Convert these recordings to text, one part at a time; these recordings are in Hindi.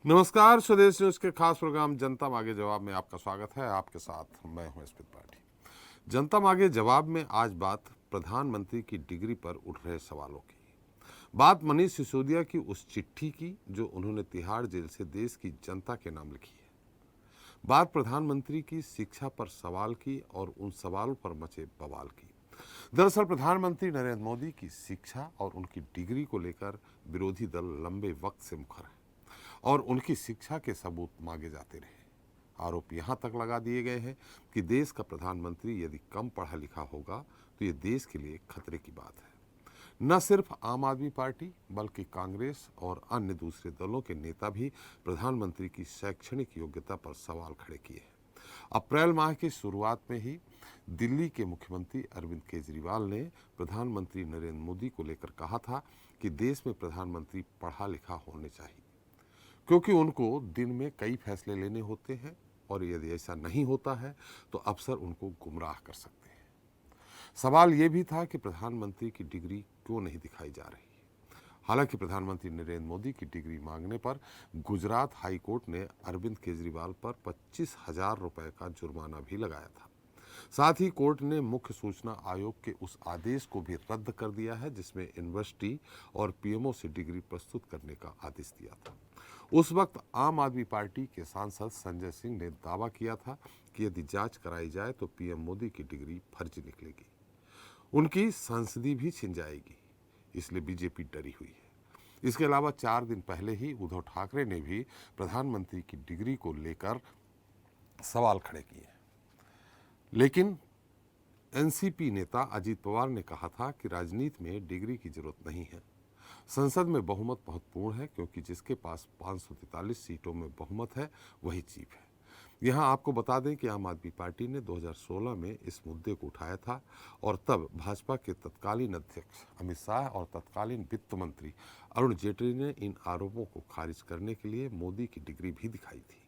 नमस्कार, स्वदेश न्यूज के खास प्रोग्राम जनता मांगे जवाब में आपका स्वागत है। आपके साथ मैं हूं स्मित पाठी। जनता मांगे जवाब में आज बात प्रधानमंत्री की डिग्री पर उठ रहे सवालों की। बात मनीष सिसोदिया की उस चिट्ठी की जो उन्होंने तिहाड़ जेल से देश की जनता के नाम लिखी है। बात प्रधानमंत्री की शिक्षा पर सवाल की और उन सवालों पर मचे बवाल की। दरअसल प्रधानमंत्री नरेंद्र मोदी की शिक्षा और उनकी डिग्री को लेकर विरोधी दल लंबे वक्त से मुखर है और उनकी शिक्षा के सबूत मांगे जाते रहे। आरोप यहां तक लगा दिए गए हैं कि देश का प्रधानमंत्री यदि कम पढ़ा लिखा होगा तो ये देश के लिए खतरे की बात है। न सिर्फ आम आदमी पार्टी बल्कि कांग्रेस और अन्य दूसरे दलों के नेता भी प्रधानमंत्री की शैक्षणिक योग्यता पर सवाल खड़े किए हैं। अप्रैल माह की शुरुआत में ही दिल्ली के मुख्यमंत्री अरविंद केजरीवाल ने प्रधानमंत्री नरेंद्र मोदी को लेकर कहा था कि देश में प्रधानमंत्री पढ़ा लिखा होने चाहिए, क्योंकि उनको दिन में कई फैसले लेने होते हैं और यदि ऐसा नहीं होता है तो अफसर उनको गुमराह कर सकते हैं। सवाल ये भी था कि प्रधानमंत्री की डिग्री क्यों नहीं दिखाई जा रही। हालांकि प्रधानमंत्री नरेंद्र मोदी की डिग्री मांगने पर गुजरात हाई कोर्ट ने अरविंद केजरीवाल पर 25,000 रुपए का जुर्माना भी लगाया था। साथ ही कोर्ट ने मुख्य सूचना आयोग के उस आदेश को भी रद्द कर दिया है जिसमें यूनिवर्सिटी और पीएमओ से डिग्री प्रस्तुत करने का आदेश दिया था। उस वक्त आम आदमी पार्टी के सांसद संजय सिंह ने दावा किया था कि यदि जांच कराई जाए तो पीएम मोदी की डिग्री फर्जी निकलेगी, उनकी संसदी भी छिन जाएगी, इसलिए बीजेपी डरी हुई है। इसके अलावा 4 दिन पहले ही उद्धव ठाकरे ने भी प्रधानमंत्री की डिग्री को लेकर सवाल खड़े किए। लेकिन एनसीपी नेता अजीत पवार ने कहा था कि राजनीति में डिग्री की जरूरत नहीं है। संसद में बहुमत महत्वपूर्ण है क्योंकि जिसके पास 543 सीटों में बहुमत है वही चीफ है। यहाँ आपको बता दें कि आम आदमी पार्टी ने 2016 में इस मुद्दे को उठाया था और तब भाजपा के तत्कालीन अध्यक्ष अमित शाह और तत्कालीन वित्त मंत्री अरुण जेटली ने इन आरोपों को खारिज करने के लिए मोदी की डिग्री भी दिखाई थी।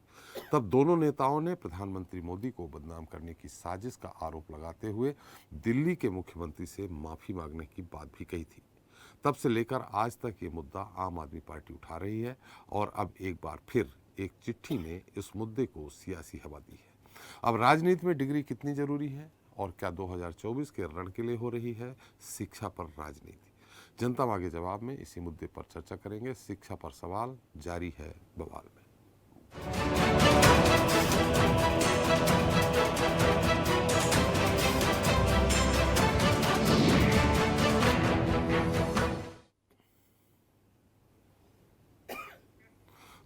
तब दोनों नेताओं ने प्रधानमंत्री मोदी को बदनाम करने की साजिश का आरोप लगाते हुए दिल्ली के मुख्यमंत्री से माफी मांगने की बात भी कही थी। तब से लेकर आज तक ये मुद्दा आम आदमी पार्टी उठा रही है और अब एक बार फिर एक चिट्ठी ने इस मुद्दे को सियासी हवा दी है। अब राजनीति में डिग्री कितनी जरूरी है और क्या 2024 के रण के लिए हो रही है शिक्षा पर राजनीति? जनता मांगे जवाब में इसी मुद्दे पर चर्चा करेंगे। शिक्षा पर सवाल जारी है बवाल में।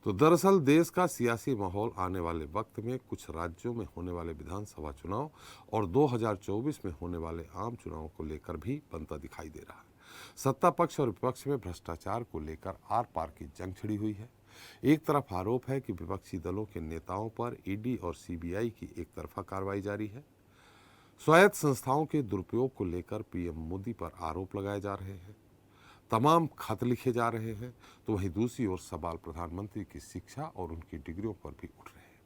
तो दरअसल देश का सियासी माहौल आने वाले वक्त में कुछ राज्यों में होने वाले विधानसभा चुनाव और 2024 में होने वाले आम चुनाव को लेकर भी बनता दिखाई दे रहा है। सत्ता पक्ष और विपक्ष में भ्रष्टाचार को लेकर आर पार की जंग छिड़ी हुई है। एक तरफ आरोप है कि विपक्षी दलों के नेताओं पर ईडी और सीबीआई की एक तरफा कार्रवाई जारी है। स्वायत्त संस्थाओं के दुरुपयोग को लेकर पीएम मोदी पर आरोप लगाए जा रहे हैं, तमाम खत लिखे जा रहे हैं, तो वहीं दूसरी ओर सवाल प्रधानमंत्री की शिक्षा और उनकी डिग्रियों पर भी उठ रहे हैं।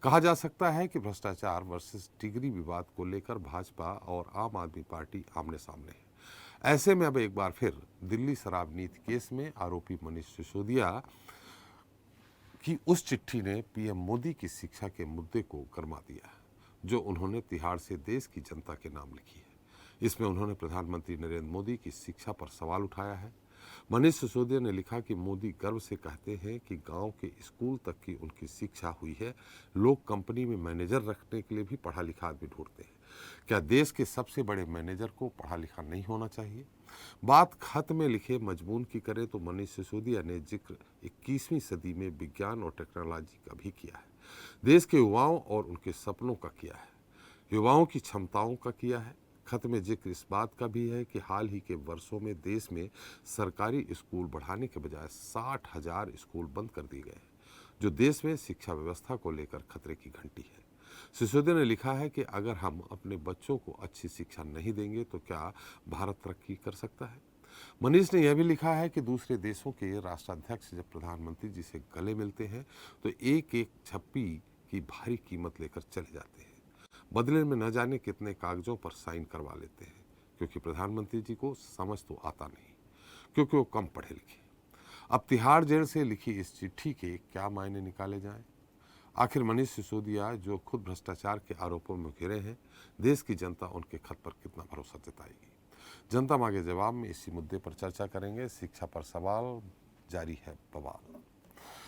कहा जा सकता है कि भ्रष्टाचार वर्सेस डिग्री विवाद को लेकर भाजपा और आम आदमी पार्टी आमने सामने है। ऐसे में अब एक बार फिर दिल्ली शराब नीति केस में आरोपी मनीष सिसोदिया की उस चिट्ठी ने पीएम मोदी की शिक्षा के मुद्दे को गरमा दिया है जो उन्होंने तिहाड़ से देश की जनता के नाम लिखी है। इसमें उन्होंने प्रधानमंत्री नरेंद्र मोदी की शिक्षा पर सवाल उठाया है। मनीष सिसोदिया ने लिखा कि मोदी गर्व से कहते हैं कि गांव के स्कूल तक की उनकी शिक्षा हुई है। लोग कंपनी में मैनेजर रखने के लिए भी पढ़ा लिखा आदमी ढूंढते हैं। क्या देश के सबसे बड़े मैनेजर को पढ़ा लिखा नहीं होना चाहिए? बात खत में लिखे मजमून की करें तो मनीष सिसोदिया ने जिक्र 21वीं सदी में विज्ञान और टेक्नोलॉजी का भी किया है, देश के युवाओं और उनके सपनों का किया है, युवाओं की क्षमताओं का किया है। खत में जिक्र इस बात का भी है कि हाल ही के वर्षों में देश में सरकारी स्कूल बढ़ाने के बजाय 60,000 स्कूल बंद कर दिए गए, जो देश में शिक्षा व्यवस्था को लेकर खतरे की घंटी है। सिसोदिया ने लिखा है कि अगर हम अपने बच्चों को अच्छी शिक्षा नहीं देंगे तो क्या भारत तरक्की कर सकता है? मनीष ने यह भी लिखा है कि दूसरे देशों के राष्ट्राध्यक्ष जब प्रधानमंत्री जी से गले मिलते हैं तो एक एक छप्पी की भारी कीमत लेकर चले जाते हैं, बदले में न जाने कितने कागजों पर साइन करवा लेते हैं, क्योंकि प्रधानमंत्री जी को समझ तो आता नहीं, क्योंकि वो कम पढ़े लिखे। अब तिहाड़ जेल से लिखी इस चिट्ठी के क्या मायने निकाले जाएं? आखिर मनीष सिसोदिया जो खुद भ्रष्टाचार के आरोपों में घिरे हैं, देश की जनता उनके खत पर कितना भरोसा जताएगी? जनता मांगे जवाब में इसी मुद्दे पर चर्चा करेंगे। शिक्षा पर सवाल, जारी है बवाल।